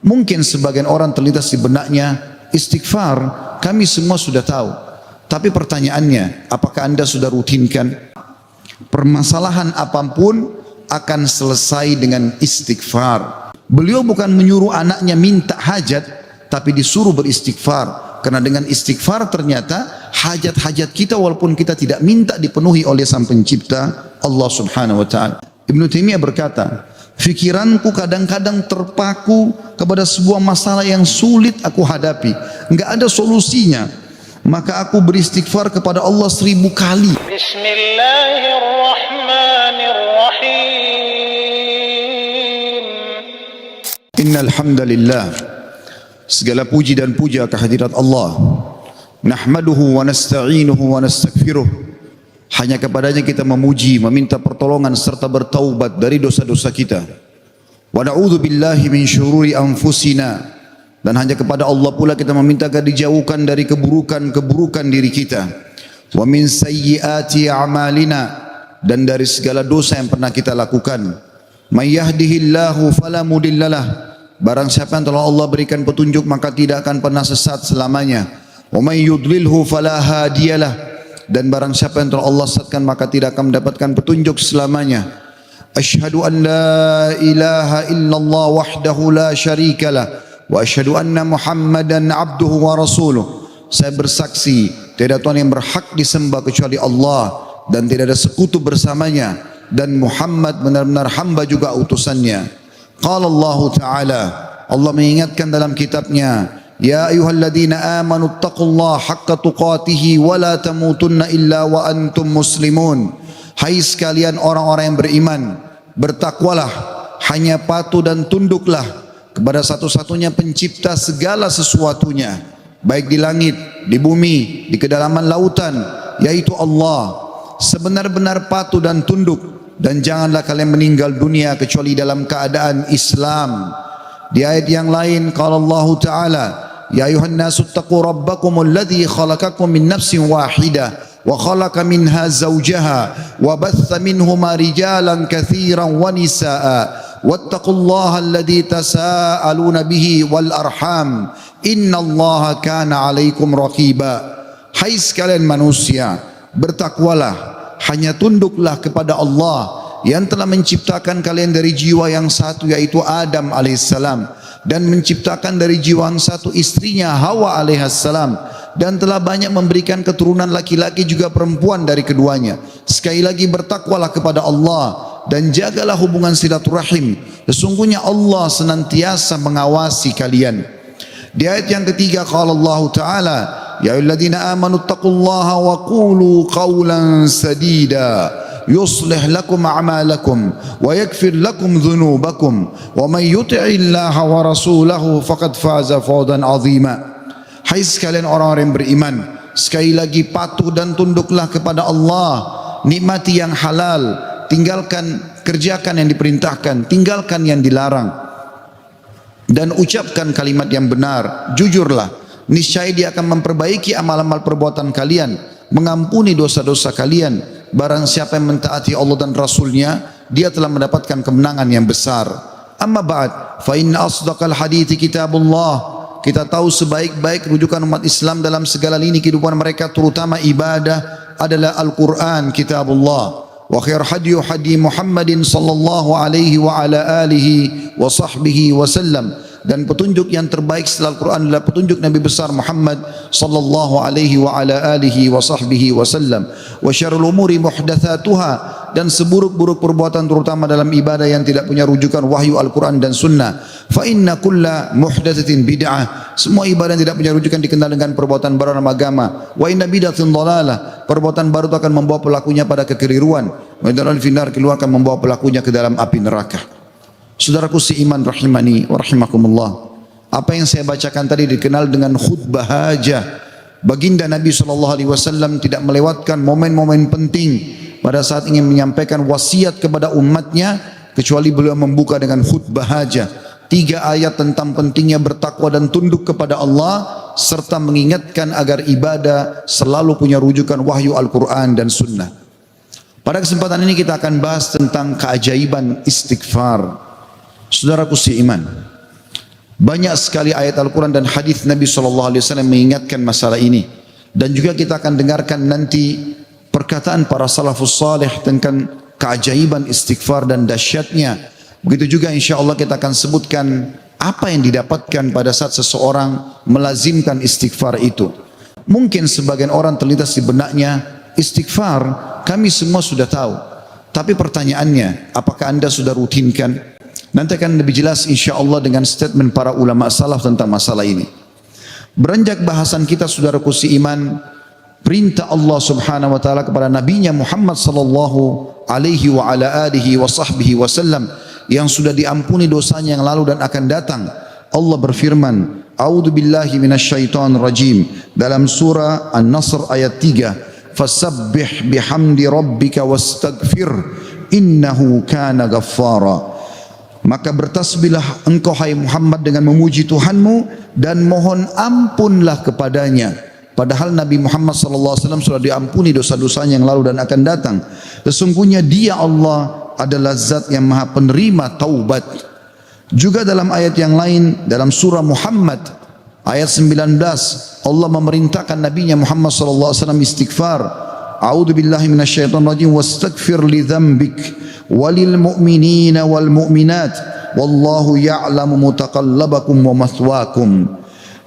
Mungkin sebagian orang terlintas di benaknya, istighfar kami semua sudah tahu. Tapi pertanyaannya, apakah Anda sudah rutinkan? Permasalahan apapun akan selesai dengan istighfar. Beliau bukan menyuruh anaknya minta hajat, tapi disuruh beristighfar. Karena dengan istighfar ternyata hajat-hajat kita walaupun kita tidak minta dipenuhi oleh Sang Pencipta Allah Subhanahu wa taala. Ibnu Taimiyah berkata, "Fikiranku kadang-kadang terpaku kepada sebuah masalah yang sulit aku hadapi, enggak ada solusinya. Maka aku beristighfar kepada Allah 1000 kali." Bismillahirrahmanirrahim. Innal hamdalillah. Segala puji dan puja kehadirat Allah. Nahmaduhu wa nasta'inuhu wa nastaghfiruh. Hanya kepadanya kita memuji, meminta pertolongan serta bertaubat dari dosa-dosa kita. Wa na'udzu billahi min syururi anfusina. Dan hanya kepada Allah pula kita meminta agar dijauhkan dari keburukan-keburukan diri kita. Wa min sayyiati a'malina, dan dari segala dosa yang pernah kita lakukan. May yahdihillahu fala mudhillalah. Barang siapa yang telah Allah berikan petunjuk maka tidak akan pernah sesat selamanya. Wa may yudlilhu fala hadiyalah. Dan barang siapa yang telah Allah sesatkan maka tidak akan mendapatkan petunjuk selamanya. Asyhadu an la ilaha illallah wahdahu la syarikalah wa asyhadu anna Muhammadan abduhu wa rasuluh. Saya bersaksi tiada Tuhan yang berhak disembah kecuali Allah dan tidak ada sekutu bersamanya, dan Muhammad benar-benar hamba juga utusannya. Qala Allah Ta'ala, Allah mengingatkan dalam kitabnya, ya ayyuhalladzina amanu taqullaha haqqa tuqatihi wa la tamutunna illa wa antum muslimun. Hai sekalian orang-orang yang beriman, bertakwalah, hanya patuh dan tunduklah kepada satu-satunya pencipta segala sesuatunya, baik di langit, di bumi, di kedalaman lautan, yaitu Allah. Sebenar-benar patuh dan tunduk, dan janganlah kalian meninggal dunia kecuali dalam keadaan Islam. Di ayat yang lain qala Allah Ta'ala, ya ayuhan nasu taqu rabbakum alladhi khalaqakum min nafsin wahidah wa khalaqa minha zawjaha wa batha minhuma rijalan katsiran wa nisaa wattaqullaha alladhi tasaaluna bihi wal arham innallaha kana 'alaikum raqiba. Hai sekalian manusia, bertakwalah, hanya tunduklah kepada Allah yang telah menciptakan kalian dari jiwa yang satu yaitu Adam alaihissalam, dan menciptakan dari jiwa yang satu istrinya Hawa alaihissalam, dan telah banyak memberikan keturunan laki-laki juga perempuan dari keduanya. Sekali lagi bertakwalah kepada Allah dan jagalah hubungan silaturahim, sesungguhnya Allah senantiasa mengawasi kalian. Di ayat yang ketiga qala Allah Ta'ala, ya ayyuhalladzina amanu taqullaha wa qulu qawlan sadida yuslih lakum a'malakum wa yaghfir lakum dhunubakum wa may yuti'illaha wa rasulahu faqad faza fawzan 'azima. Hai sekalian orang-orang yang beriman, sekali lagi patuh dan tunduklah kepada Allah, nikmati yang halal, kerjakan yang diperintahkan, tinggalkan yang dilarang, dan ucapkan kalimat yang benar, jujurlah. Niscaya Dia akan memperbaiki amal-amal perbuatan kalian, mengampuni dosa-dosa kalian. Barang siapa yang mentaati Allah dan Rasulnya, dia telah mendapatkan kemenangan yang besar. Amma ba'd, fa inna asdaqal hadithi kitabullah. Kita tahu sebaik-baik rujukan umat Islam dalam segala lini kehidupan mereka, terutama ibadah, adalah Al-Quran, kitabullah. Wa khair hadiyu hadi Muhammadin sallallahu alaihi wa ala alihi wa sahbihi wa sallam. Dan petunjuk yang terbaik setelah Al-Quran adalah petunjuk Nabi besar Muhammad sallallahu alaihi wa ala alihi wa sahbihi wa sallam. Wa syarrul umuri muhdatsatuha, dan seburuk-buruk perbuatan terutama dalam ibadah yang tidak punya rujukan wahyu Al-Quran dan sunnah. Fa inna kulla muhdatsatin bid'ah. Semua ibadah yang tidak punya rujukan dikenal dengan perbuatan baru dalam agama. Wa inna bid'atin dhalalah. Perbuatan baru itu akan membawa pelakunya pada kekeliruan. Wa inna al-finnar, keluar akan membawa pelakunya ke dalam api neraka. Saudaraku seiman rahimani wa rahimakumullah, apa yang saya bacakan tadi dikenal dengan khutbah hajah. Baginda Nabi SAW tidak melewatkan momen-momen penting pada saat ingin menyampaikan wasiat kepada umatnya, kecuali beliau membuka dengan khutbah hajah. 3 ayat tentang pentingnya bertakwa dan tunduk kepada Allah, serta mengingatkan agar ibadah selalu punya rujukan wahyu Al-Quran dan sunnah. Pada kesempatan ini kita akan bahas tentang keajaiban istighfar. Saudaraku seiman, Banyak sekali ayat Al-Quran dan hadis Nabi SAW mengingatkan masalah ini. Dan juga kita akan dengarkan nanti perkataan para salafus salih tentang keajaiban istighfar dan dahsyatnya. Begitu juga insya Allah kita akan sebutkan apa yang didapatkan pada saat seseorang melazimkan istighfar itu. Mungkin sebagian orang terlintas di benaknya, istighfar kami semua sudah tahu. Tapi pertanyaannya, apakah anda sudah rutinkan? Nanti akan lebih jelas insya Allah dengan statement para ulama salaf tentang masalah ini. Beranjak bahasan kita saudaraku seiman, perintah Allah subhanahu wa ta'ala kepada nabinya Muhammad sallallahu alaihi wa ala alihi wa sahbihi wasallam yang sudah diampuni dosanya yang lalu dan akan datang. Allah berfirman, A'udzu billahi minasyaitonir rajim dalam surah An-Nasr ayat 3, fasabbih bihamdi rabbika wastaghfir innahu kana ghaffara. Maka bertasbihlah engkau hai Muhammad dengan memuji Tuhanmu dan mohon ampunlah kepadanya. Padahal Nabi Muhammad SAW sudah diampuni dosa-dosanya yang lalu dan akan datang. Sesungguhnya Dia Allah adalah zat yang maha penerima taubat. Juga dalam ayat yang lain dalam surah Muhammad ayat 19 Allah memerintahkan nabinya Muhammad SAW istighfar. A'udzu billahi minasyaitonir rajim wastaghfir li dzambik walil mu'minina wal mu'minat wallahu ya'lamu mutaqallabakum wa mathwaakum.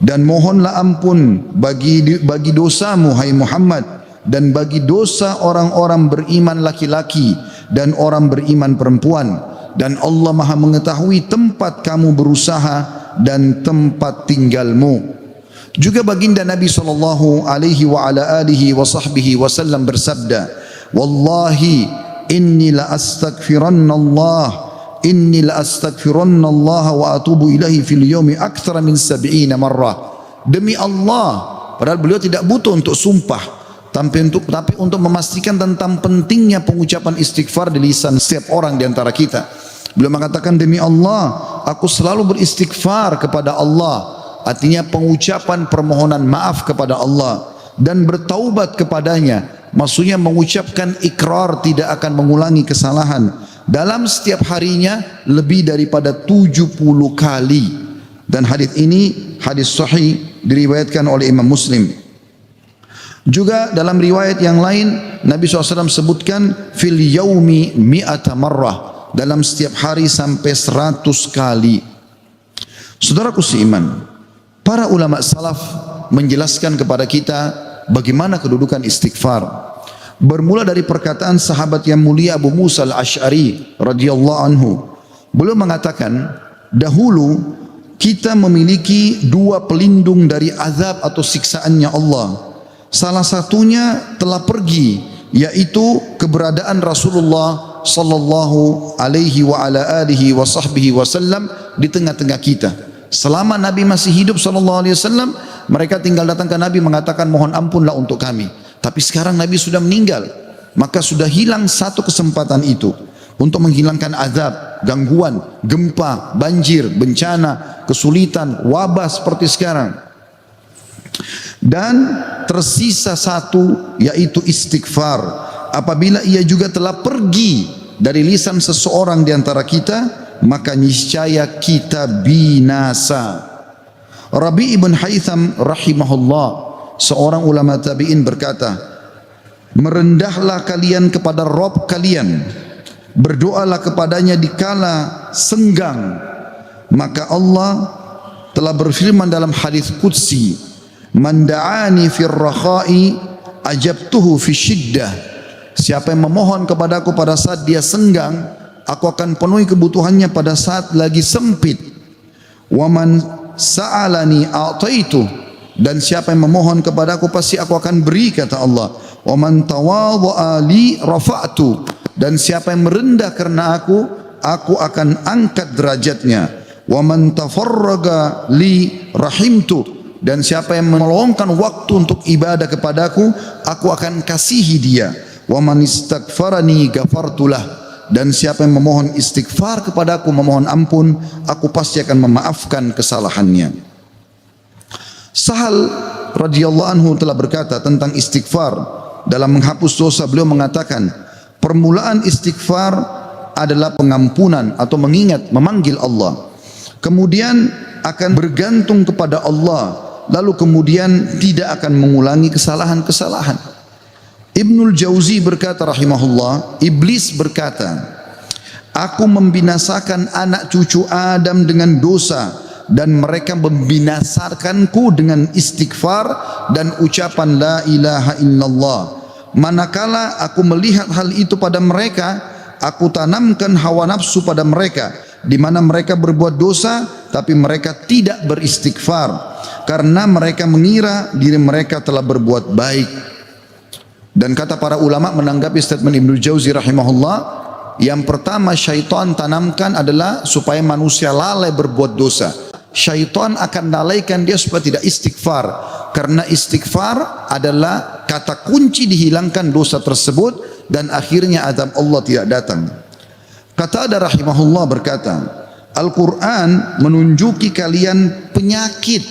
Dan mohonlah ampun bagi dosamu hai Muhammad dan bagi dosa orang-orang beriman laki-laki dan orang beriman perempuan, dan Allah Maha mengetahui tempat kamu berusaha dan tempat tinggalmu. Juga baginda Nabi sallallahu alaihi wa ala alihi wa sahbihi wasallam bersabda, wallahi inni la astaghfiranna Allah wa atubu ilaihi fil yawmi aktsara min 70 marrah. Demi Allah, padahal beliau tidak butuh untuk sumpah, tapi untuk memastikan tentang pentingnya pengucapan istighfar di lisan setiap orang di antara kita. Beliau mengatakan, demi Allah, aku selalu beristighfar kepada Allah. Artinya pengucapan permohonan maaf kepada Allah dan bertaubat kepadanya. Maksudnya mengucapkan ikrar tidak akan mengulangi kesalahan dalam setiap harinya lebih daripada 70 kali. Dan hadis ini hadis sahih diriwayatkan oleh Imam Muslim. Juga dalam riwayat yang lain Nabi SAW sebutkan fil yaumi mi'ata marrah, dalam setiap hari sampai 100 kali. Saudaraku seiman, para ulama salaf menjelaskan kepada kita bagaimana kedudukan istighfar. Bermula dari perkataan sahabat yang mulia Abu Musa al-Ash'ari radhiyallahu anhu. Beliau mengatakan, dahulu kita memiliki dua pelindung dari azab atau siksaannya Allah. Salah satunya telah pergi, yaitu keberadaan Rasulullah sallallahu alaihi wa ala alihi wa sahbihi wasallam di tengah-tengah kita. Selama Nabi masih hidup sallallahu alaihi wasallam, mereka tinggal datang ke Nabi mengatakan mohon ampunlah untuk kami. Tapi sekarang Nabi sudah meninggal, maka sudah hilang satu kesempatan itu untuk menghilangkan azab, gangguan, gempa, banjir, bencana, kesulitan, wabah seperti sekarang. Dan tersisa satu, yaitu istighfar. Apabila ia juga telah pergi dari lisan seseorang di antara kita, maka niscaya kita binasa. Rabi' ibn Haytham rahimahullah, seorang ulama tabi'in berkata, merendahlah kalian kepada Rabb kalian, berdoalah kepadanya dikala senggang, maka Allah telah berfirman dalam hadis qudsi, man da'ani fir rakha'i ajabtuhu fi syiddah. Siapa yang memohon kepadaku pada saat dia senggang, aku akan penuhi kebutuhannya pada saat lagi sempit. Wa man sa'alani a'taitu, dan siapa yang memohon kepadaku pasti aku akan beri, kata Allah. Wa man tawadha'a li rafa'tu, dan siapa yang merendah karena aku akan angkat derajatnya. Wa man tafarraga li rahimtu, dan siapa yang meluangkan waktu untuk ibadah kepadaku, aku akan kasihi dia. Wa man istaghfarani ghafartulah, dan siapa yang memohon istighfar kepadaku, memohon ampun, aku pasti akan memaafkan kesalahannya. Sahal radhiyallahu anhu telah berkata tentang istighfar dalam menghapus dosa. Beliau mengatakan, permulaan istighfar adalah pengampunan atau mengingat, memanggil Allah. Kemudian akan bergantung kepada Allah, lalu kemudian tidak akan mengulangi kesalahan-kesalahan. Ibnul Jauzi berkata rahimahullah, iblis berkata, aku membinasakan anak cucu Adam dengan dosa, dan mereka membinasakanku dengan istighfar dan ucapan la ilaha illallah. Manakala aku melihat hal itu pada mereka, aku tanamkan hawa nafsu pada mereka, di mana mereka berbuat dosa tapi mereka tidak beristighfar, karena mereka mengira diri mereka telah berbuat baik. Dan kata para ulama menanggapi statement Ibnu Jauzi rahimahullah, yang pertama syaitan tanamkan adalah supaya manusia lalai berbuat dosa. Syaitan akan lalaikan dia supaya tidak istighfar, karena istighfar adalah kata kunci dihilangkan dosa tersebut dan akhirnya azab Allah tidak datang. Kata ada rahimahullah berkata, Al-Quran menunjuki kalian penyakit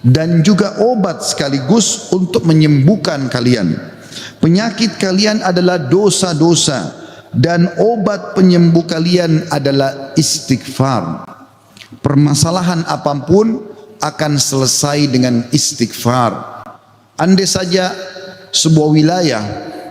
dan juga obat sekaligus untuk menyembuhkan kalian. Penyakit kalian adalah dosa-dosa, dan obat penyembuh kalian adalah istighfar. Permasalahan apapun akan selesai dengan istighfar. Andai saja sebuah wilayah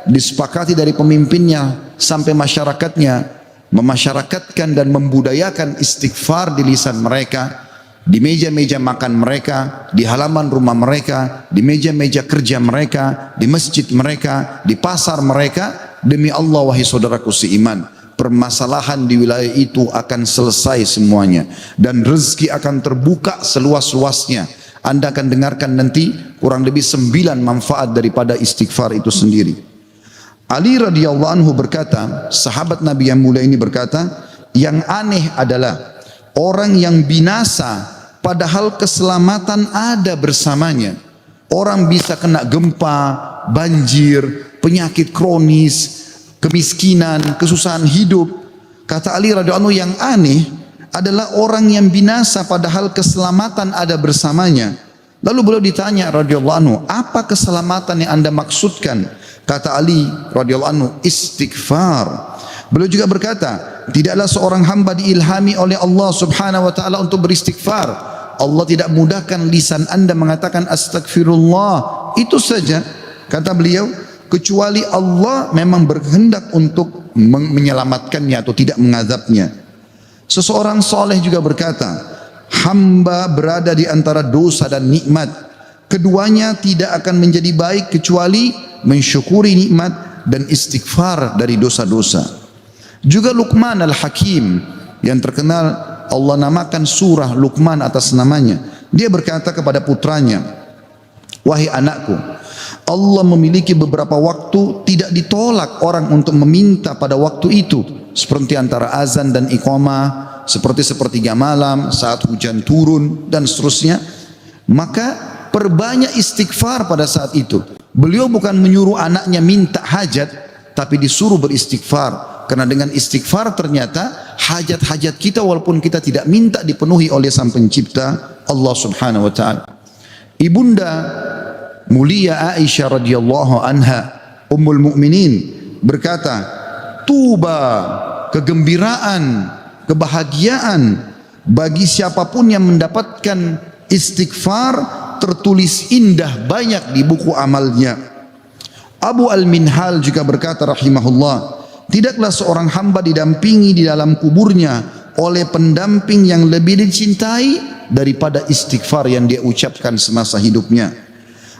disepakati dari pemimpinnya sampai masyarakatnya memasyarakatkan dan membudayakan istighfar di lisan mereka, di meja-meja makan mereka, di halaman rumah mereka, di meja-meja kerja mereka, di masjid mereka, di pasar mereka, demi Allah wahai saudaraku seiman, permasalahan di wilayah itu akan selesai semuanya dan rezeki akan terbuka seluas-luasnya. Anda akan dengarkan nanti kurang lebih 9 manfaat daripada istighfar itu sendiri. Ali radhiyallahu anhu berkata, sahabat Nabi yang mulia ini berkata, yang aneh adalah orang yang binasa padahal keselamatan ada bersamanya. Orang bisa kena gempa, banjir, penyakit kronis, kemiskinan, kesusahan hidup. Kata Ali radhiyallahu anhu, yang aneh adalah orang yang binasa padahal keselamatan ada bersamanya. Lalu beliau ditanya radhiyallahu anhu, apa keselamatan yang Anda maksudkan? Kata Ali radhiyallahu anhu, istighfar. Beliau juga berkata, tidaklah seorang hamba diilhami oleh Allah subhanahu wa ta'ala untuk beristighfar. Allah tidak mudahkan lisan Anda mengatakan astagfirullah, itu saja. Kata beliau, kecuali Allah memang berkehendak untuk menyelamatkannya atau tidak mengazabnya. Seseorang soleh juga berkata, hamba berada di antara dosa dan nikmat. Keduanya tidak akan menjadi baik kecuali mensyukuri nikmat dan istighfar dari dosa-dosa. Juga Luqman Al-Hakim yang terkenal Allah namakan surah Luqman atas namanya. Dia berkata kepada putranya, wahai anakku, Allah memiliki beberapa waktu tidak ditolak orang untuk meminta pada waktu itu, seperti antara azan dan iqamah, seperti sepertiga malam, saat hujan turun dan seterusnya. Maka perbanyak istighfar pada saat itu. Beliau bukan menyuruh anaknya minta hajat, tapi disuruh beristighfar. Karena dengan istighfar ternyata hajat-hajat kita walaupun kita tidak minta dipenuhi oleh Sang Pencipta Allah Subhanahu wa taala. Ibunda mulia Aisyah radhiyallahu anha, Ummul Mukminin, berkata, tuba, kegembiraan, kebahagiaan bagi siapapun yang mendapatkan istighfar tertulis indah banyak di buku amalnya. Abu Al-Minhal juga berkata rahimahullah, tidaklah seorang hamba didampingi di dalam kuburnya oleh pendamping yang lebih dicintai daripada istighfar yang dia ucapkan semasa hidupnya.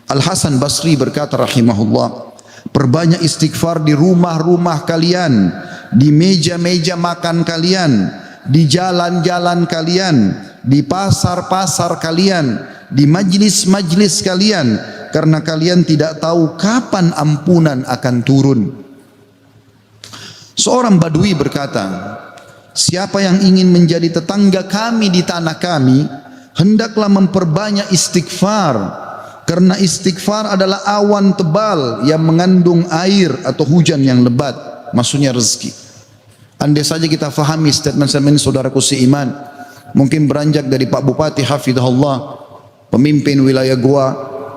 Al-Hasan Basri berkata rahimahullah, perbanyak istighfar di rumah-rumah kalian, di meja-meja makan kalian, di jalan-jalan kalian, di pasar-pasar kalian, di majlis-majlis kalian, karena kalian tidak tahu kapan ampunan akan turun. Seorang Badui berkata, siapa yang ingin menjadi tetangga kami di tanah kami, hendaklah memperbanyak istighfar, karena istighfar adalah awan tebal yang mengandung air atau hujan yang lebat, maksudnya rezeki. Andai saja kita fahami statement-statement saudaraku seiman, mungkin beranjak dari Pak Bupati hafizahullah, pemimpin wilayah Goa,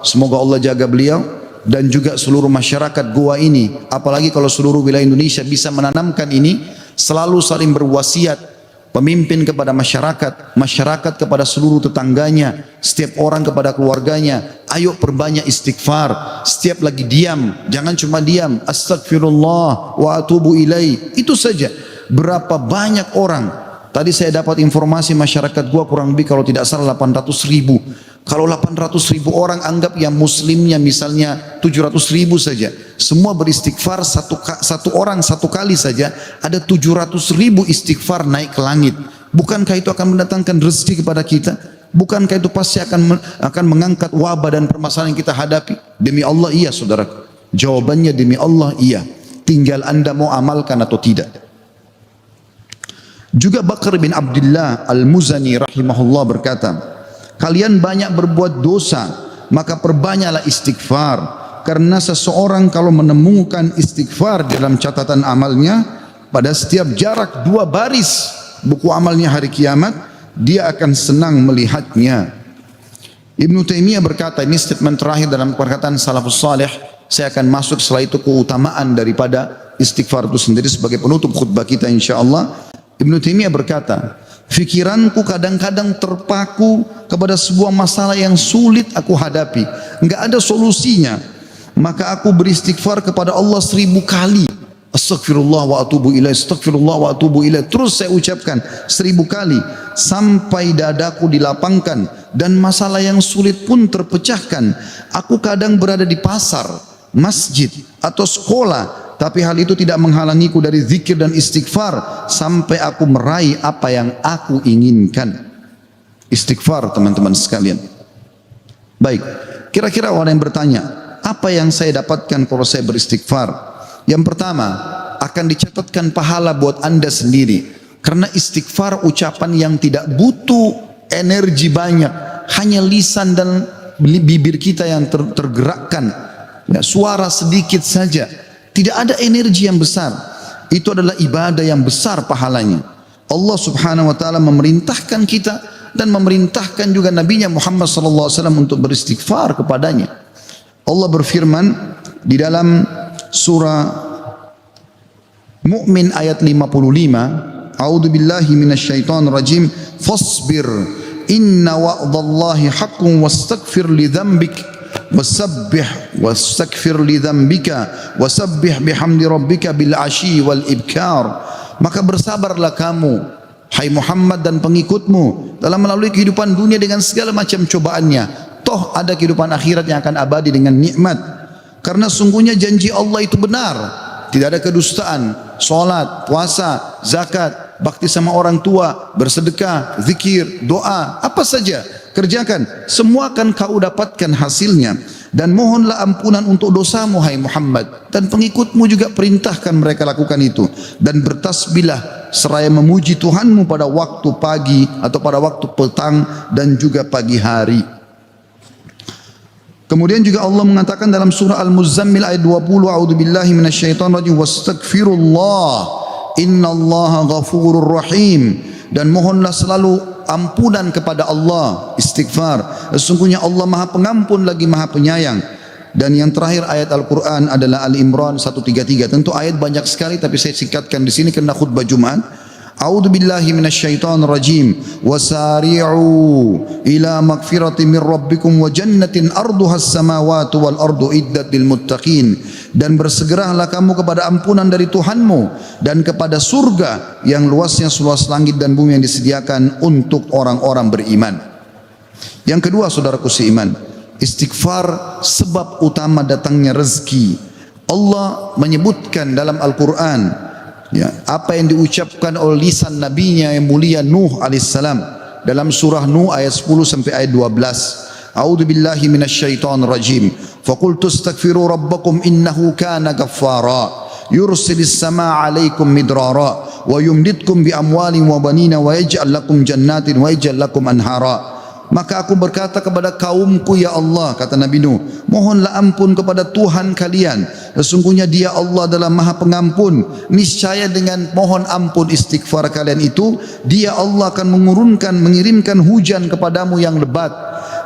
semoga Allah jaga beliau, dan juga seluruh masyarakat Goa ini, apalagi kalau seluruh wilayah Indonesia bisa menanamkan ini, selalu saling berwasiat pemimpin kepada masyarakat, masyarakat kepada seluruh tetangganya, setiap orang kepada keluarganya. Ayo perbanyak istighfar. Setiap lagi diam, jangan cuma diam, astagfirullah wa atubu ilaih. Itu saja. Berapa banyak orang, tadi saya dapat informasi masyarakat gua kurang lebih kalau tidak salah 800.000. Kalau 800.000 orang anggap yang muslimnya misalnya 700.000 saja, semua beristighfar satu orang satu kali saja, ada 700.000 istighfar naik ke langit. Bukankah itu akan mendatangkan rezeki kepada kita? Bukankah itu pasti akan mengangkat wabah dan permasalahan yang kita hadapi? Demi Allah iya saudara. Jawabannya demi Allah iya. Tinggal anda mau amalkan atau tidak. Juga Bakar bin Abdullah Al-Muzani rahimahullah berkata, kalian banyak berbuat dosa, maka perbanyaklah istighfar. Karena seseorang kalau menemukan istighfar dalam catatan amalnya, pada setiap jarak 2 baris buku amalnya hari kiamat, dia akan senang melihatnya. Ibnu Taimiyah berkata, ini statement terakhir dalam perkataan salafus salih. Saya akan masuk setelah itu keutamaan daripada istighfar itu sendiri sebagai penutup khutbah kita insyaallah. Ibnu Taimiyah berkata, fikiranku kadang-kadang terpaku kepada sebuah masalah yang sulit aku hadapi, enggak ada solusinya, maka aku beristighfar kepada Allah 1000 kali. Astagfirullah wa atubu ilaih, astagfirullah wa atubu ilaih. Terus saya ucapkan 1000 kali sampai dadaku dilapangkan dan masalah yang sulit pun terpecahkan. Aku kadang berada di pasar, masjid atau sekolah, tapi hal itu tidak menghalangiku dari zikir dan istighfar sampai aku meraih apa yang aku inginkan. Istighfar teman-teman sekalian. Baik, kira-kira orang yang bertanya, apa yang saya dapatkan kalau saya beristighfar? Yang pertama, akan dicatatkan pahala buat anda sendiri. Karena istighfar ucapan yang tidak butuh energi banyak, hanya lisan dan bibir kita yang tergerakkan, ya, suara sedikit saja, tidak ada energi yang besar. Itu adalah ibadah yang besar pahalanya. Allah subhanahu wa ta'ala memerintahkan kita dan memerintahkan juga Nabinya Muhammad sallallahu alaihi wasallam untuk beristighfar kepadanya. Allah berfirman di dalam surah Mu'min ayat 55, A'udzu billahi minasyaitonir rajim, fasbir inna wa'dallahi haqqun wastaghfir li dzambik wastaghfir li dzambika wasabbih bihamdi rabbika bil asyi wal ibkar. Maka bersabarlah kamu hai Muhammad dan pengikutmu dalam melalui kehidupan dunia dengan segala macam cobaannya. Toh ada kehidupan akhirat yang akan abadi dengan nikmat. Karena sungguhnya janji Allah itu benar. Tidak ada kedustaan. Salat, puasa, zakat, bakti sama orang tua, bersedekah, zikir, doa, apa saja kerjakan, semua akan kau dapatkan hasilnya. Dan mohonlah ampunan untuk dosamu hai Muhammad, dan pengikutmu juga perintahkan mereka lakukan itu. Dan bertasbihlah seraya memuji Tuhanmu pada waktu pagi atau pada waktu petang dan juga pagi hari. Kemudian juga Allah mengatakan dalam surah Al-Muzammil ayat 20, a'udzubillahi minasyaitonir rajim, wastaghfirullah innallaha ghafurur rahim. Dan mohonlah selalu ampunan kepada Allah, istighfar. Sesungguhnya Allah Maha Pengampun lagi Maha Penyayang. Dan yang terakhir ayat Al-Qur'an adalah Al-Imran 133. Tentu ayat banyak sekali tapi saya singkatkan di sini karena khutbah Jumat. A'udzu billahi minasyaitonir rajim. Wasari'u ila magfiratin min rabbikum wa jannatin arduhas samawati wal ardu iddat lil muttaqin. Dan bersegeralah kamu kepada ampunan dari Tuhanmu dan kepada surga yang luasnya seluas langit dan bumi yang disediakan untuk orang-orang beriman. Yang kedua, saudaraku seiman, istighfar sebab utama datangnya rezeki. Allah menyebutkan dalam Al-Quran, ya, apa yang diucapkan oleh lisan nabinya yang mulia Nuh alaihissalam dalam surah Nuh ayat 10 sampai ayat 12. A'udzu billahi minasyaitonir rajim. Faqultu astaghfiru rabbakum innahu kana ghaffara yursilis samaa 'alaikum midrara wa yumditkum bi amwalin wa banina wa yaj'al lakum jannatin wa yaj'al lakum anhara. Maka aku berkata kepada kaumku, ya Allah, kata Nabi Nuh, mohonlah ampun kepada Tuhan kalian. Sesungguhnya Dia Allah adalah Maha Pengampun. Niscaya dengan mohon ampun istighfar kalian itu, Dia Allah akan mengirimkan hujan kepadamu yang lebat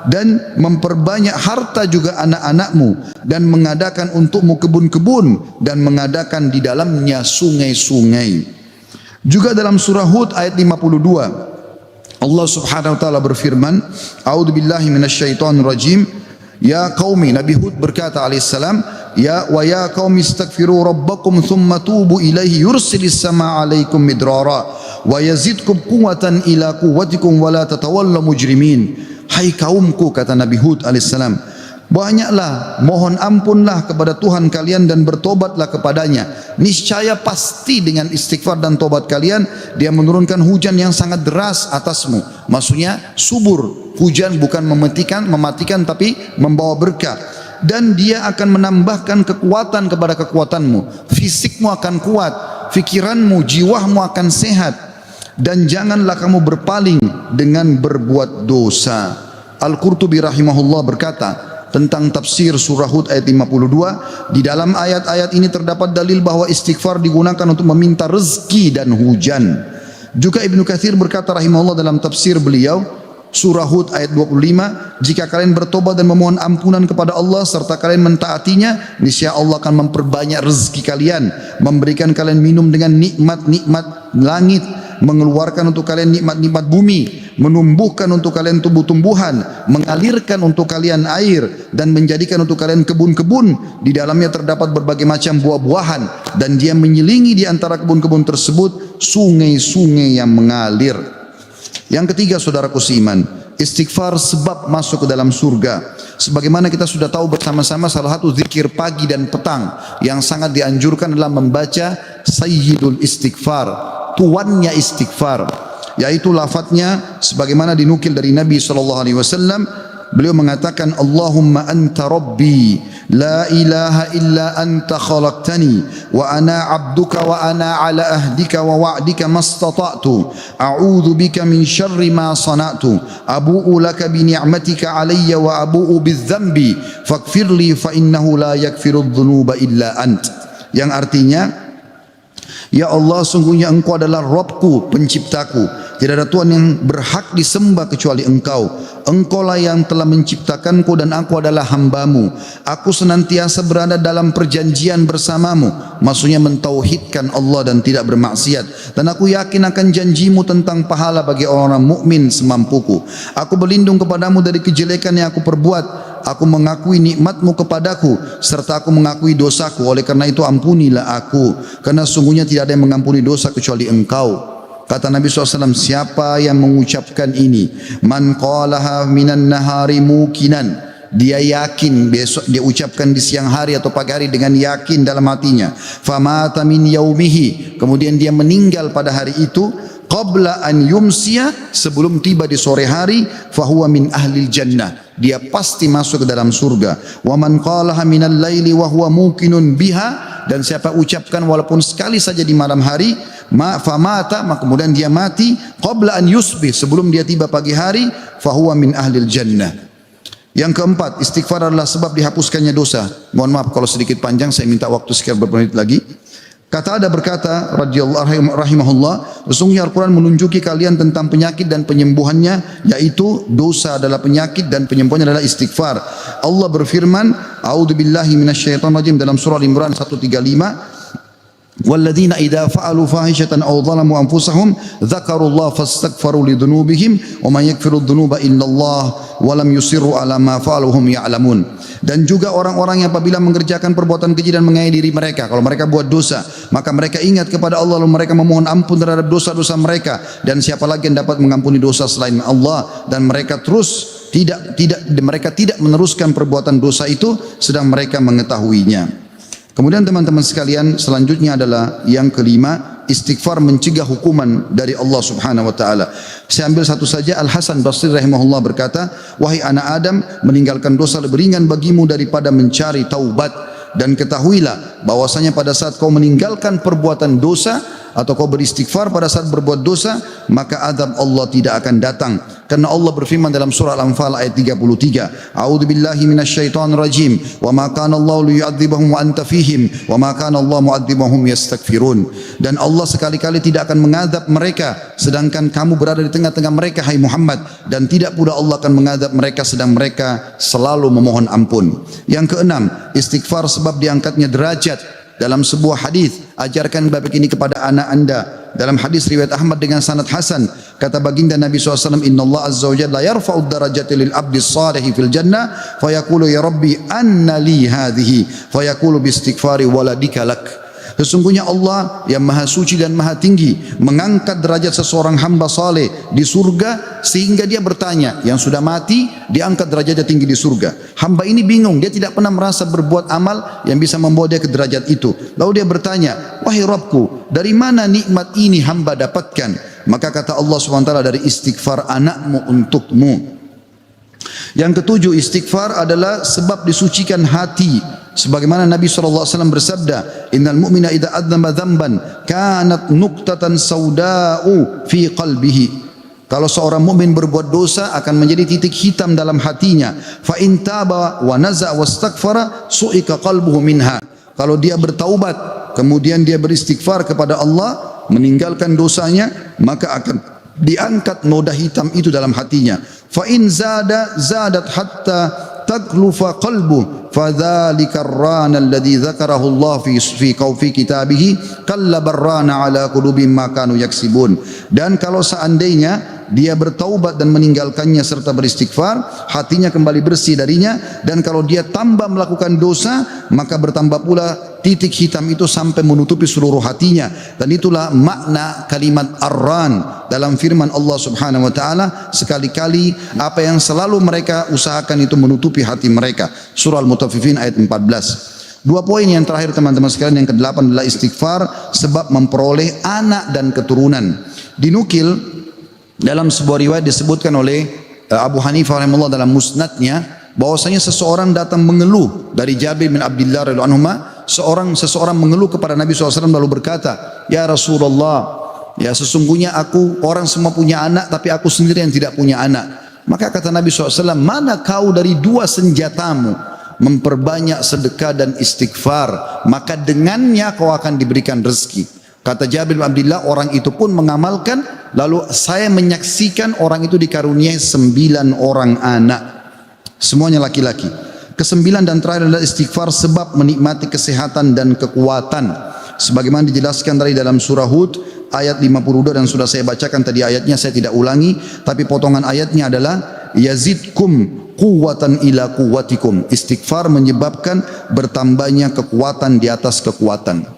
dan memperbanyak harta juga anak-anakmu dan mengadakan untukmu kebun-kebun dan mengadakan di dalamnya sungai-sungai. Juga dalam surah Hud ayat 52, Allah Subhanahu wa taala berfirman, A'udzubillahi minasyaitonir rajim. Ya qaumi, Nabi Hud berkata alaihissalam, ya qaumi istaghfiru rabbakum thumma tubu ilaihi yursilis samaa alaikum midrara wa yazidkum quwwatan ila quwwatikum wa la tatawallaw mujrimin. Hai kaumku, kata Nabi Hud alaihissalam, banyaklah mohon ampunlah kepada Tuhan kalian dan bertobatlah kepadanya. Niscaya pasti dengan istighfar dan tobat kalian Dia menurunkan hujan yang sangat deras atasmu. Maksudnya subur. Hujan bukan mematikan tapi membawa berkah. Dan Dia akan menambahkan kekuatan kepada kekuatanmu. Fisikmu akan kuat, fikiranmu, jiwamu akan sehat. Dan janganlah kamu berpaling dengan berbuat dosa. Al-Qurtubi rahimahullah berkata tentang tafsir surah Hud ayat 52, di dalam ayat-ayat ini terdapat dalil bahwa istighfar digunakan untuk meminta rezeki dan hujan. Juga Ibnu Katsir berkata rahimahullah dalam tafsir beliau surah Hud ayat 25, jika kalian bertobat dan memohon ampunan kepada Allah serta kalian mentaatinya, niscaya Allah akan memperbanyak rezeki kalian, memberikan kalian minum dengan nikmat-nikmat langit, mengeluarkan untuk kalian nikmat-nikmat bumi, menumbuhkan untuk kalian tumbuh-tumbuhan, mengalirkan untuk kalian air, dan menjadikan untuk kalian kebun-kebun. Di dalamnya terdapat berbagai macam buah-buahan, dan Dia menyelingi di antara kebun-kebun tersebut sungai-sungai yang mengalir. Yang ketiga, saudaraku seiman, istighfar sebab masuk ke dalam surga. Sebagaimana kita sudah tahu bersama-sama, salah satu zikir pagi dan petang yang sangat dianjurkan adalah membaca Sayyidul Istighfar, tuannya istighfar, yaitu lafadznya sebagaimana dinukil dari Nabi SAW. Beliau mengatakan, Allahumma anta rabbi la ilaha illa anta khalaqtani wa ana abduka wa ana ala ahdika wa wa'dika mastata'tu a'udhu bika min syarri ma sana'tu abu'u laka bi ni'matika alayya wa abu'u bidzambi faghfirli fa innahu la yaghfiru dhunuba illa ant. Yang artinya, ya Allah, sungguhnya Engkau adalah Rabbku, penciptaku. Tidak ada Tuhan yang berhak disembah kecuali Engkau. Engkaulah yang telah menciptakanku dan aku adalah hambamu. Aku senantiasa berada dalam perjanjian bersamamu. Maksudnya mentauhidkan Allah dan tidak bermaksiat. Dan aku yakin akan janjimu tentang pahala bagi orang-orang mukmin semampuku. Aku berlindung kepadamu dari kejelekan yang aku perbuat. Aku mengakui nikmatmu kepadaku serta aku mengakui dosaku. Oleh karena itu ampunilah aku, karena sungguhnya tidak ada yang mengampuni dosa kecuali Engkau. Kata Nabi SAW, siapa yang mengucapkan ini, man qalaha minan nahari mukinan, dia yakin, besok dia ucapkan di siang hari atau pagi hari dengan yakin dalam hatinya, famata min yaumihi, kemudian dia meninggal pada hari itu, qabla an yumsiya, sebelum tiba di sore hari, fahuwa min ahlil jannah, dia pasti masuk ke dalam surga. Wa man qalaha minal laili wa huwa muqinun biha, dan siapa ucapkan walaupun sekali saja di malam hari, famata, maka kemudian dia mati, qabla an yusbih, sebelum dia tiba pagi hari, fahuwa min ahlil jannah. Yang keempat, istighfar adalah sebab dihapuskannya dosa. Mohon maaf kalau sedikit panjang, saya minta waktu sekian beberapa menit lagi. Kata ada berkata radhiyallahu rahimahullah, sesungguhnya Al-Quran menunjuki kalian tentang penyakit dan penyembuhannya, yaitu dosa adalah penyakit dan penyembuhannya adalah istighfar. Allah berfirman, a'udzubillahi minasyaitonir rajim, dalam surah Al-Imran 135, walladzina idza fa'alu fahishatan aw zalamu anfusahum dzakarullaha fastaghfaru lidzunubihim wa may yaghfiru dzunuba illallah wa lam yusirru ala ma fa'alu hum ya'lamun. Dan juga orang-orang yang apabila mengerjakan perbuatan keji dan menganiaya diri mereka, kalau mereka buat dosa, maka mereka ingat kepada Allah lalu mereka memohon ampun terhadap dosa-dosa mereka, dan siapa lagi yang dapat mengampuni dosa selain Allah, dan mereka mereka tidak meneruskan perbuatan dosa itu sedang mereka mengetahuinya. Kemudian teman-teman sekalian, selanjutnya adalah yang kelima, istighfar mencegah hukuman dari Allah Subhanahu wa taala. Saya ambil satu saja. Al Hasan Basri rahimahullah berkata, wahai anak Adam, meninggalkan dosa lebih ringan bagimu daripada mencari taubat, dan ketahuilah bahwasanya pada saat kau meninggalkan perbuatan dosa atau kau beristighfar pada saat berbuat dosa, maka azab Allah tidak akan datang. Karena Allah berfirman dalam surah Al-Anfal ayat 33, a'udzubillahi minasyaitonir rajim, wa ma kana Allahu liyu'adzibahum wa anta fihim, wa ma kana Allah mu'adzibahum yastaghfirun. Dan Allah sekali-kali tidak akan mengadab mereka sedangkan kamu berada di tengah-tengah mereka, hai Muhammad, dan tidak pula Allah akan mengadab mereka sedang mereka selalu memohon ampun. Yang keenam, istighfar sebab diangkatnya derajat. Dalam sebuah hadis, ajarkan bab ini kepada anak anda, Dalam hadis riwayat Ahmad dengan sanad hasan, kata baginda Nabi SAW, Inna Allah Azza wa Jalla yarfa'ud darajati lil abdi salihi fil jannah, fayaqulu ya Rabbi anna li hadhihi, fayaqulu bi istighfari waladika lak. Sesungguhnya Allah yang maha suci dan maha tinggi mengangkat derajat seseorang hamba saleh di surga sehingga dia bertanya, yang sudah mati diangkat derajatnya tinggi di surga. Hamba ini bingung, dia tidak pernah merasa berbuat amal yang bisa membawa dia ke derajat itu. Lalu dia bertanya, wahai Rabbku, dari mana nikmat ini hamba dapatkan? Maka kata Allah SWT, dari istighfar anakmu untukmu. Yang ketujuh, istighfar adalah sebab disucikan hati. Sebagaimana Nabi SAW bersabda, Innal mu'mina idha adzamba dzamban kanat nuqtatan sauda'u fi qalbihi. Kalau seorang mukmin berbuat dosa akan menjadi titik hitam dalam hatinya. Fa in taba wa naza wastaghfara su'ika qalbuhu minha. Kalau dia bertaubat kemudian dia beristighfar kepada Allah, meninggalkan dosanya, maka akan diangkat noda hitam itu dalam hatinya. Fa in zadat hatta taglufa qalbu fadzalika ar-rana alladhi dzakarahu Allah fi kitabihi kalla barrana ala qulubihim ma kanu yaksibun. Dan kalau seandainya dia bertaubat dan meninggalkannya serta beristighfar, hatinya kembali bersih darinya, dan kalau dia tambah melakukan dosa, maka bertambah pula titik hitam itu sampai menutupi seluruh hatinya. Dan itulah makna kalimat ar-ran dalam firman Allah Subhanahu wa taala, sekali-kali apa yang selalu mereka usahakan itu menutupi hati mereka. Surah Al-Mutaffifin ayat 14. Dua poin yang terakhir teman-teman sekalian, yang ke-8 adalah istighfar sebab memperoleh anak dan keturunan. Dinukil dalam sebuah riwayat disebutkan oleh Abu Hanifah rahimahullah dalam musnadnya, bahwasanya seseorang datang mengeluh dari Jabir bin Abdullah radhiyallahu anhu. Seseorang mengeluh kepada Nabi SAW lalu berkata, ya Rasulullah, ya sesungguhnya aku, orang semua punya anak tapi aku sendiri yang tidak punya anak. Maka kata Nabi SAW, mana kau dari dua senjatamu, memperbanyak sedekah dan istighfar, maka dengannya kau akan diberikan rezeki. Kata Jabir bin Abdullah, orang itu pun mengamalkan, lalu saya menyaksikan orang itu dikaruniai 9 orang anak, semuanya laki-laki. Kesembilan dan terakhir adalah istighfar sebab menikmati kesehatan dan kekuatan. Sebagaimana dijelaskan dari dalam surah Hud ayat 52, dan sudah saya bacakan tadi ayatnya, saya tidak ulangi, tapi potongan ayatnya adalah yazidkum quwwatan ila quwwatikum. Istighfar menyebabkan bertambahnya kekuatan di atas kekuatan.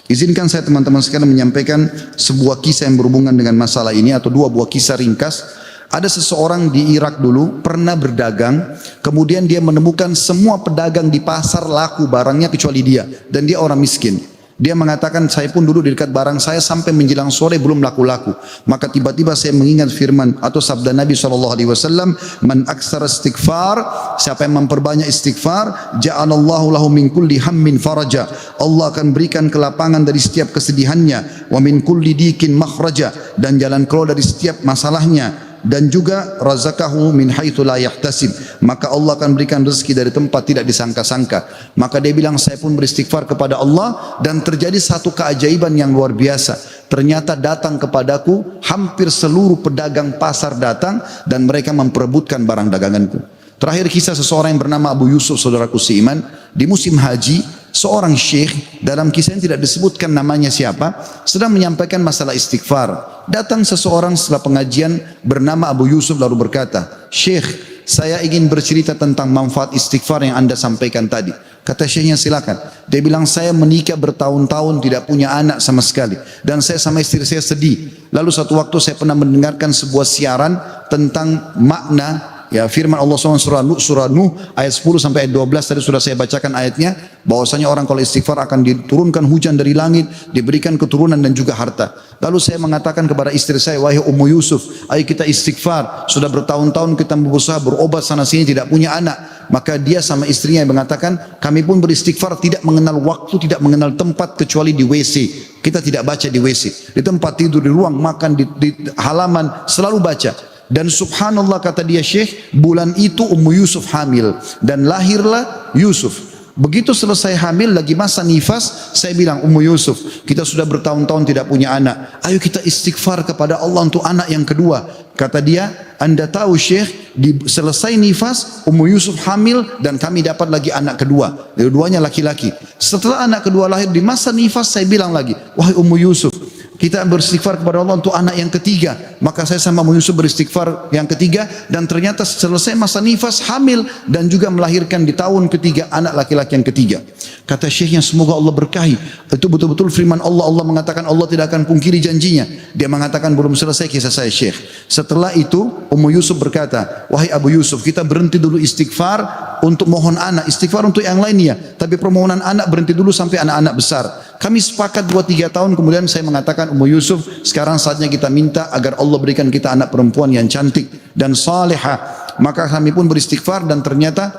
Izinkan saya teman-teman sekalian menyampaikan sebuah kisah yang berhubungan dengan masalah ini, atau dua buah kisah ringkas. Ada seseorang di Irak dulu pernah berdagang, kemudian dia menemukan semua pedagang di pasar laku barangnya kecuali dia, dan dia orang miskin. Dia mengatakan, saya pun duduk di dekat barang saya sampai menjelang sore belum laku-laku. Maka tiba-tiba saya mengingat firman atau sabda Nabi SAW, man aksara istighfar, siapa yang memperbanyak istighfar, ja'alallahu lahu min kulli hammin faraja, Allah akan berikan kelapangan dari setiap kesedihannya, wa min kulli dikin makhraja, dan jalan keluar dari setiap masalahnya, dan juga razaqahu min haitsu la yahtasib, maka Allah akan berikan rezeki dari tempat tidak disangka-sangka. Maka dia bilang, saya pun beristighfar kepada Allah, dan terjadi satu keajaiban yang luar biasa. Ternyata datang kepadaku hampir seluruh pedagang pasar datang, dan mereka memperebutkan barang daganganku. Terakhir kisah seseorang yang bernama Abu Yusuf, saudaraku seiman, di musim haji, seorang syekh, dalam kisah yang tidak disebutkan namanya siapa, sedang menyampaikan masalah istighfar. Datang seseorang setelah pengajian bernama Abu Yusuf lalu berkata, Syekh, saya ingin bercerita tentang manfaat istighfar yang anda sampaikan tadi. Kata syekhnya, silakan. Dia bilang, saya menikah bertahun-tahun tidak punya anak sama sekali, dan saya sama istri saya sedih. Lalu satu waktu saya pernah mendengarkan sebuah siaran tentang makna ya firman Allah SWT surah Nuh ayat 10 sampai ayat 12, tadi sudah saya bacakan ayatnya, bahwasanya orang kalau istighfar akan diturunkan hujan dari langit, diberikan keturunan dan juga harta. Lalu saya mengatakan kepada istri saya, wahai Ummu Yusuf, ayo kita istighfar, sudah bertahun-tahun kita berusaha berobat sana sini tidak punya anak. Maka dia sama istrinya yang mengatakan, kami pun beristighfar tidak mengenal waktu, tidak mengenal tempat kecuali di WC. Kita tidak baca di WC, di tempat tidur, di ruang makan, di halaman, selalu baca. Dan subhanallah, kata dia, Syekh, bulan itu Ummu Yusuf hamil dan lahirlah Yusuf. Begitu selesai hamil, lagi masa nifas, saya bilang, Ummu Yusuf, kita sudah bertahun-tahun tidak punya anak, ayo kita istighfar kepada Allah untuk anak yang kedua. Kata dia, anda tahu Syekh, selesai nifas Ummu Yusuf hamil dan kami dapat lagi anak kedua, dua-duanya laki-laki. Setelah anak kedua lahir, di masa nifas saya bilang lagi, wahai Ummu Yusuf, Kita beristighfar kepada Allah untuk anak yang ketiga. Maka saya sama Ummu Yusuf beristighfar yang ketiga, dan ternyata selesai masa nifas hamil dan juga melahirkan di tahun ketiga anak laki-laki yang ketiga. Kata syekhnya, semoga Allah berkahi. Itu betul-betul firman Allah. Allah mengatakan Allah tidak akan pungkiri janjinya. Dia mengatakan belum selesai kisah saya Syekh. Setelah itu Ummu Yusuf berkata, wahai Abu Yusuf, kita berhenti dulu istighfar untuk mohon anak, istighfar untuk yang lainnya, tapi permohonan anak berhenti dulu sampai anak-anak besar. Kami sepakat 2-3 tahun, kemudian saya mengatakan, Ummu Yusuf, sekarang saatnya kita minta agar Allah berikan kita anak perempuan yang cantik dan salihah. Maka kami pun beristighfar, dan ternyata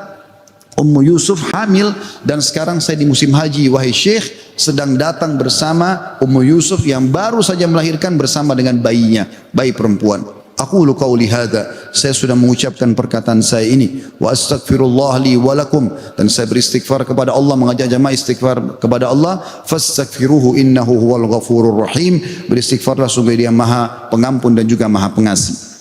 Ummu Yusuf hamil, dan sekarang saya di musim haji, wahai Syekh, sedang datang bersama Ummu Yusuf yang baru saja melahirkan bersama dengan bayinya, bayi perempuan. Aqulu qauli hadza, saya sudah mengucapkan perkataan saya ini, wa astaghfirullah li wa lakum, dan saya beristighfar kepada Allah, mengajak jamaah istighfar kepada Allah. Fastaghfiruhu innahu huwal ghafurur rahim, beristighfarlah sungguh Dia Maha Pengampun dan juga Maha Pengasih.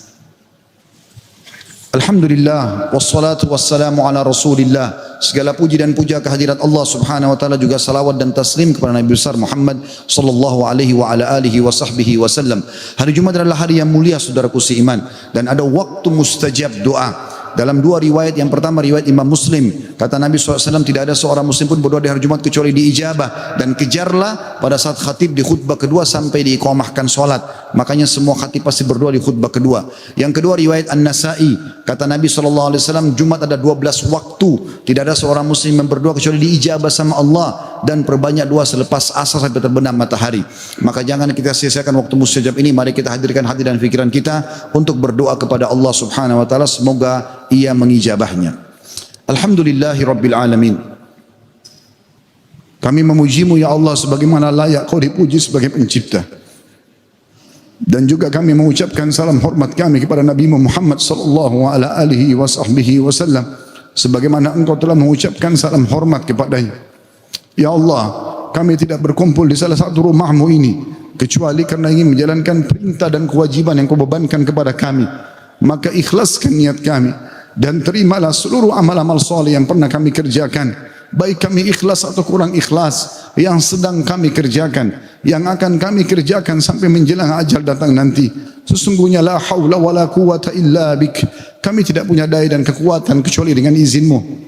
Alhamdulillah, wassalatu wassalamu ala Rasulillah. Segala puji dan puja kehadirat Allah Subhanahu wa taala, juga salawat dan taslim kepada Nabi besar Muhammad sallallahu alaihi wa ala alihi wa sahbihi wasallam. Hari Jumat adalah hari yang mulia saudaraku seiman, dan ada waktu mustajab doa. Dalam dua riwayat, yang pertama riwayat Imam Muslim, kata Nabi SAW, tidak ada seorang muslim pun berdoa di hari Jumat kecuali diijabah, dan kejarlah pada saat khatib di khutbah kedua sampai diiqamahkan solat. Makanya semua khatib pasti berdoa di khutbah kedua. Yang kedua riwayat An-Nasai, kata Nabi SAW, Jumat ada 12 waktu, tidak ada seorang muslim yang berdoa kecuali diijabah sama Allah, dan perbanyak doa selepas asar sampai terbenam matahari. Maka jangan kita sia-siakan waktu mustajab ini. Mari kita hadirkan hati dan fikiran kita untuk berdoa kepada Allah Subhanahu wa taala, semoga Ia mengijabahnya. Alhamdulillahi Rabbil Alamin. Kami memujimu ya Allah sebagaimana layak Kau dipuji sebagai pencipta. Dan juga kami mengucapkan salam hormat kami kepada Nabi Muhammad sallallahu alaihi wasallam, sebagaimana Engkau telah mengucapkan salam hormat kepadanya. Ya Allah, kami tidak berkumpul di salah satu rumah-Mu ini kecuali karena ingin menjalankan perintah dan kewajiban yang Kau bebankan kepada kami. Maka ikhlaskan niat kami, dan terimalah seluruh amal-amal soleh yang pernah kami kerjakan, baik kami ikhlas atau kurang ikhlas, yang sedang kami kerjakan, yang akan kami kerjakan sampai menjelang ajal datang nanti. Sesungguhnya la haula wala quwata illa bik, kami tidak punya daya dan kekuatan kecuali dengan izin-Mu.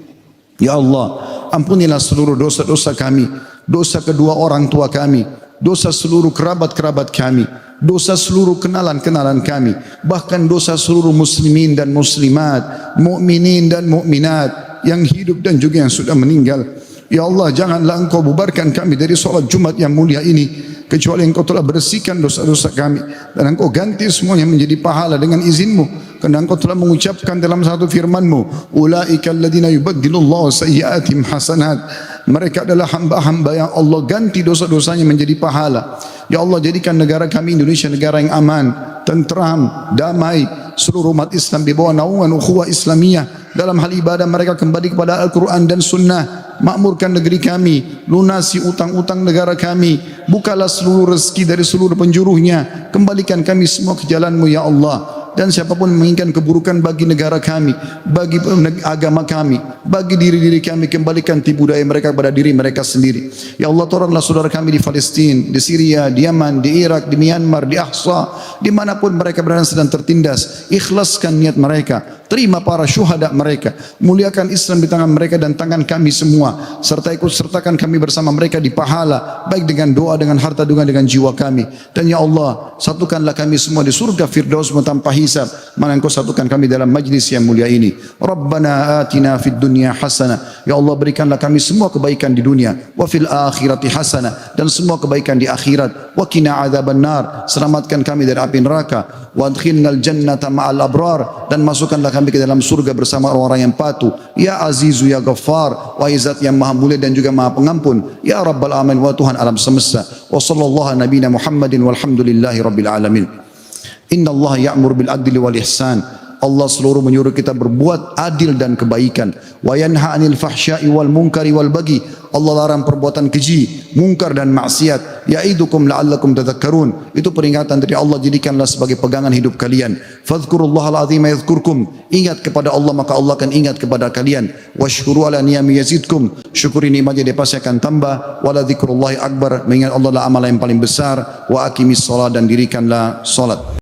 Ya Allah, ampunilah seluruh dosa-dosa kami, dosa kedua orang tua kami, dosa seluruh kerabat-kerabat kami, dosa seluruh kenalan-kenalan kami, bahkan dosa seluruh muslimin dan muslimat, mukminin dan mukminat yang hidup dan juga yang sudah meninggal. Ya Allah, janganlah Engkau bubarkan kami dari solat Jumat yang mulia ini kecuali Engkau telah bersihkan dosa-dosa kami, dan Engkau ganti semuanya menjadi pahala dengan izin-Mu. Karena Engkau telah mengucapkan dalam satu firman-Mu, ulaika alladhina yubaddilullahu sayyi'atihim hasanat. Mereka adalah hamba-hamba yang Allah ganti dosa-dosanya menjadi pahala. Ya Allah, jadikan negara kami Indonesia negara yang aman, tentram, damai. Seluruh umat Islam di bawah naungan ukhuwah Islamiyah. Dalam hal ibadah mereka kembali kepada Al-Quran dan Sunnah. Makmurkan negeri kami, lunasi utang-utang negara kami, bukalah seluruh rezeki dari seluruh penjuruhnya. Kembalikan kami semua ke jalan-Mu ya Allah. Dan siapapun menginginkan keburukan bagi negara kami, bagi agama kami, bagi diri-diri kami, kembalikan tipu daya mereka kepada diri mereka sendiri. Ya Allah, tolonglah saudara kami di Palestina, di Syria, di Yaman, di Irak, di Myanmar, di Ahsa, dimanapun mereka berada sedang tertindas. Ikhlaskan niat mereka, terima para syuhada mereka, muliakan Islam di tangan mereka dan tangan kami semua, serta ikut sertakan kami bersama mereka di pahala, baik dengan doa, dengan harta, dengan jiwa kami. Dan ya Allah, satukanlah kami semua di surga Firdaus-Mu tanpa hisab, mana Engkau satukan kami dalam majlis yang mulia ini. Rabbana atina fid dunya hasanah, ya Allah berikanlah kami semua kebaikan di dunia, wa fil akhirati hasanah, dan semua kebaikan di akhirat, wa qina adzabannar, selamatkan kami dari api neraka, wa adkhilnal jannata ma'al abrar, dan masukkanlah kami ke dalam surga bersama orang-orang yang patuh. Ya Azizu ya Ghaffar, wa Izzat yang maha mulia dan juga maha pengampun. Ya Rabbal alamin, wa Tuhan alam semesta. Wa sallallahu nabiyina Muhammadin walhamdulillahi rabbil alamin. Inna Allah ya'mur bil adli wal ihsan Allah seluruh menyuruh kita berbuat adil dan kebaikan. Wa yanha 'anil fahsya'i wal munkari wal baghi. Allah larang perbuatan keji, mungkar dan maksiat. Ya'idukum la'allakum tadhakkarun. Itu peringatan dari Allah, jadikanlah sebagai pegangan hidup kalian. Fadhkurullahal azim yadhkurkum. Ingat kepada Allah maka Allah akan ingat kepada kalian. Washkuru ala niyami yazidkum. Syukuri nikmatnya dia pasti akan tambah. Wala dzikrullahi akbar. Mengingat Allah adalah amalan yang paling besar. Wa aqimis shalah, dan dirikanlah salat.